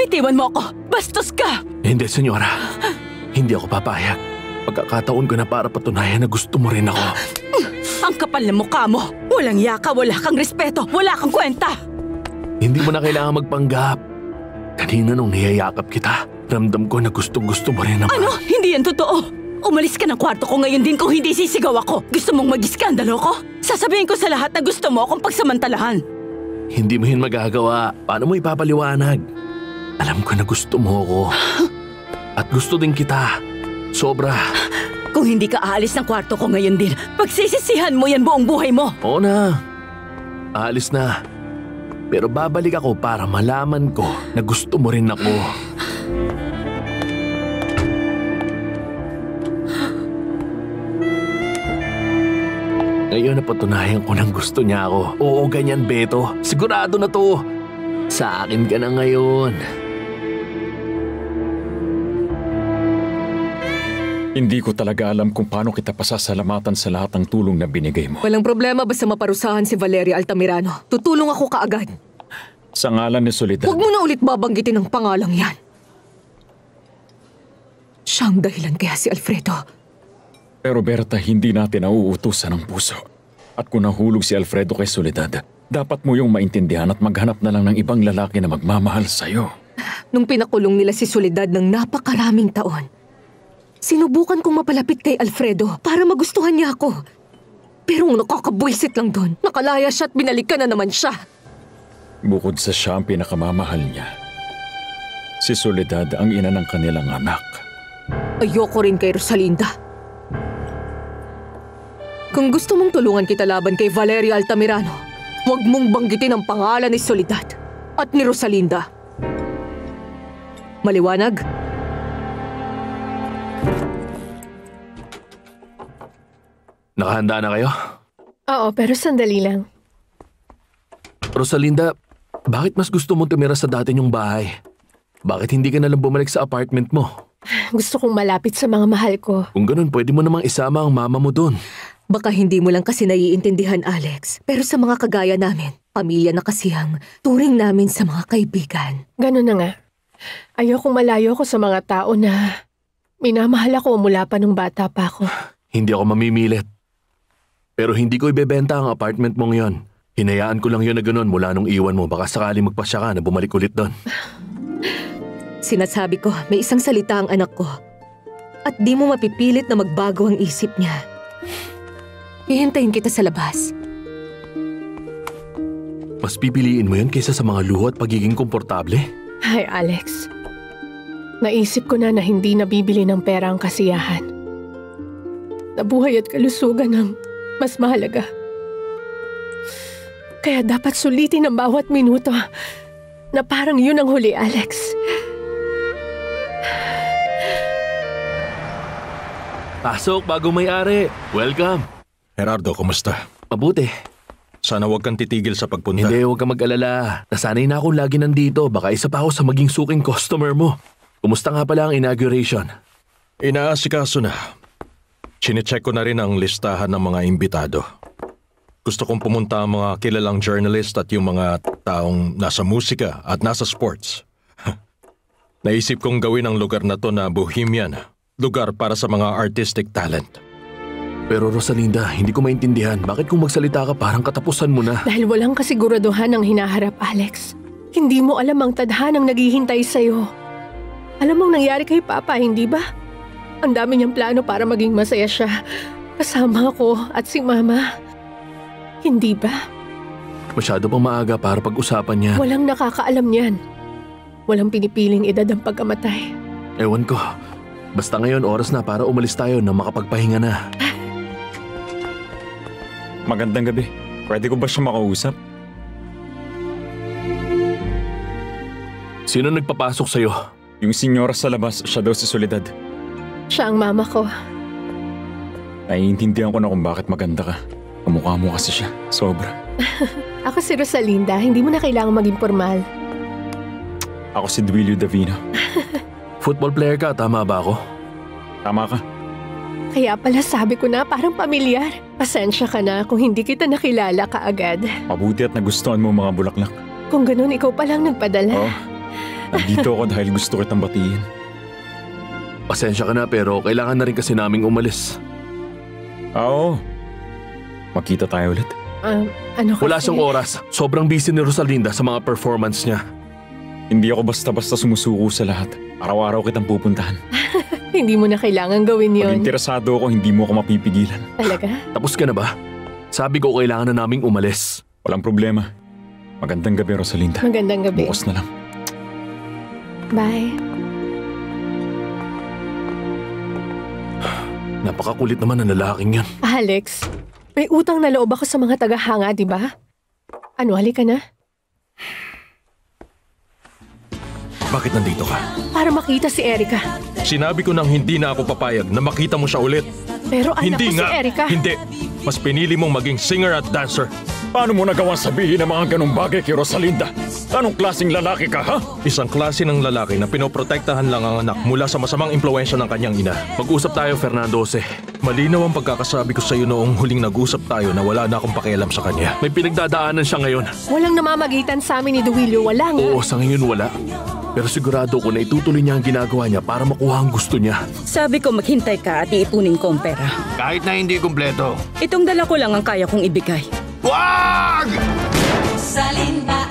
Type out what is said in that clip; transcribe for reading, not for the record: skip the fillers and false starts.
Bitiwan mo ako! Bastos ka! Hindi, senyora. Hindi ako papayag. Pagkakataon ko na para patunayan na gusto mo rin ako. Ang kapal na mukha mo! Walang yaka, wala kang respeto, wala kang kwenta! Hindi mo na kailangan magpanggap. Kanina nung niyayakap kita, ramdam ko na gustong-gusto mo rin naman. Ano? Hindi yan totoo! Umalis ka ng kwarto ko ngayon din kung hindi sisigaw ako. Gusto mong mag-iskandalo ko? Sasabihin ko sa lahat na gusto mo akong pagsamantalahan. Hindi mo yun magagawa. Paano mo ipapaliwanag? Alam ko na gusto mo ako. At gusto din kita. Sobra. Kung hindi ka aalis ng kwarto ko ngayon din, pagsisisihan mo yan buong buhay mo. Oo na. Aalis na. Pero babalik ako para malaman ko na gusto mo rin ako. Ngayon napatunayan ko ng gusto niya ako. Oo, ganyan, Beto. Sigurado na to. Sa akin ka na ngayon. Hindi ko talaga alam kung paano kita pasasalamatan sa lahat ng tulong na binigay mo. Walang problema basta maparusahan si Valeria Altamirano. Tutulong ako kaagad. Sa ngalan ni Soledad. Huwag mo na ulit babanggitin ang pangalang yan. Siya ang dahilan kaya si Alfredo. Pero Berta, hindi natin nauutusan ang puso. At kung nahulog si Alfredo kay Soledad, dapat mo yung maintindihan at maghanap na lang ng ibang lalaki na magmamahal sa'yo. Nung pinakulong nila si Soledad ng napakaraming taon, sinubukan kong mapalapit kay Alfredo para magustuhan niya ako. Pero ang nakakabwisit lang doon, nakalaya siya at binalikan na naman siya. Bukod sa siya ang pinakamamahal niya, si Soledad ang ina ng kanilang anak. Ayoko rin kay Rosalinda. Kung gusto mong tulungan kita laban kay Valeria Altamirano, huwag mong banggitin ang pangalan ni Soledad at ni Rosalinda. Maliwanag? Nakahanda na kayo? Oo, pero sandali lang. Rosalinda, bakit mas gusto mong tumira sa dati niyong bahay? Bakit hindi ka nalang bumalik sa apartment mo? Gusto kong malapit sa mga mahal ko. Kung ganun, pwede mo namang isama ang mama mo dun. Baka hindi mo lang kasi naiintindihan, Alex. Pero sa mga kagaya namin, pamilya na kasi ang turing namin sa mga kaibigan. Ganun na nga. Ayokong malayo ko sa mga tao na minamahal ako mula pa nung bata pa ako. Hindi ako mamimilit. Pero hindi ko ibebenta ang apartment mo ngayon. Hinayaan ko lang yun na ganun mula nung iwan mo. Baka sakaling magpasya ka na bumalik ulit doon. Sinasabi ko, may isang salita ang anak ko. At di mo mapipilit na magbago ang isip niya. Hihintayin kita sa labas. Mas pipiliin mo yun kaysa sa mga luho at pagiging komportable? Hi, Alex. Naisip ko na hindi nabibili ng pera ang kasiyahan. Nabuhay at kalusugan ang mas mahalaga. Kaya dapat sulitin ang bawat minuto na parang yun ang huli, Alex. Pasok, bago may-ari. Welcome. Gerardo, kumusta? Mabuti. Sana huwag kang titigil sa pagpunta. Hindi, huwag kang mag-alala. Nasanay na akong lagi nandito. Baka isa pa ako sa maging suking customer mo. Kumusta nga pala ang inauguration? Inaasikaso na. Chine-check ko na rin ang listahan ng mga imbitado. Gusto kong pumunta ang mga kilalang journalist at yung mga taong nasa musika at nasa sports. Naisip kong gawin ang lugar na to na bohemian. Lugar para sa mga artistic talent. Pero Rosalinda, hindi ko maintindihan. Bakit kung magsalita ka parang katapusan mo na? Dahil walang kasiguraduhan ang hinaharap, Alex. Hindi mo alam ang tadhanang naghihintay sa'yo. Alam mong nangyari kay Papa, hindi ba? Ang dami niyang plano para maging masaya siya. Kasama ko at si Mama. Hindi ba? Masyado pang maaga para pag-usapan yan. Walang nakakaalam niyan. Walang pinipiling edad ang pagkamatay. Ewan ko. Basta ngayon oras na para umalis tayo na makapagpahinga na. Magandang gabi. Pwede ko ba siya makausap? Sino nagpapasok sa'yo? Yung senyora sa labas, siya daw si Soledad. Siya ang mama ko. Naiintindihan ko na kung bakit maganda ka. Kamukha mo kasi siya. Sobra. Ako si Rosalinda. Hindi mo na kailangan maging formal. Ako si Duilio Davino. Football player ka, tama ba ako? Tama ka. Kaya pala sabi ko na parang pamilyar. Pasensya ka na kung hindi kita nakilala kaagad. Mabuti at nagustuhan mo mga bulaklak. Kung ganun, ikaw palang nagpadala. Oo. Nandito ako dahil gusto kitang batiin. Pasensya ka na pero kailangan na rin kasi naming umalis. Oo. Magkita tayo ulit. Ano kasi? Wala siyang oras. Sobrang busy ni Rosalinda sa mga performance niya. Hindi ako basta-basta sumusuko sa lahat. Araw-araw kitang pupuntahan. Hindi mo na kailangan gawin Pag yon. interesado ako, hindi mo ako mapipigilan. Talaga? Tapos ka na ba? Sabi ko kailangan na naming umalis. Walang problema. Magandang gabi, Rosalinda. Magandang gabi. Bukas na lang. Bye. Napakakulit naman ng lalaking yan. Alex, may utang na loob ako sa mga tagahanga, di ba? Ano, halika na? Bakit nandito ka? Para makita si Erica. Sinabi ko nang hindi na ako papayag na makita mo siya ulit. Pero anak Hindi ko nga! si Erica. Hindi! Mas pinili mong maging singer at dancer. Paano mo nagawang sabihin ang mga ganong bagay kay Rosalinda? Anong klaseng lalaki ka, ha? Isang klase ng lalaki na pinoprotektahan lang ang anak mula sa masamang impluensya ng kanyang ina. Mag-usap tayo, Fernando Jose. Malinaw ang pagkakasabi ko sa iyo noong huling nag-usap tayo na wala na akong pakialam sa kanya. May pinagdadaanan siya ngayon. Walang namamagitan sa amin ni Duilio. Wala nga. Oo, sa ngayon wala. Pero sigurado ko na itutuloy niya ang ginagawa niya para makuha ang gusto niya. Sabi ko maghintay ka at iipunin ko ang pera. Kahit na hindi kumpleto. Itong dala ko lang ang kaya kong ibigay. Wag! Rosalinda.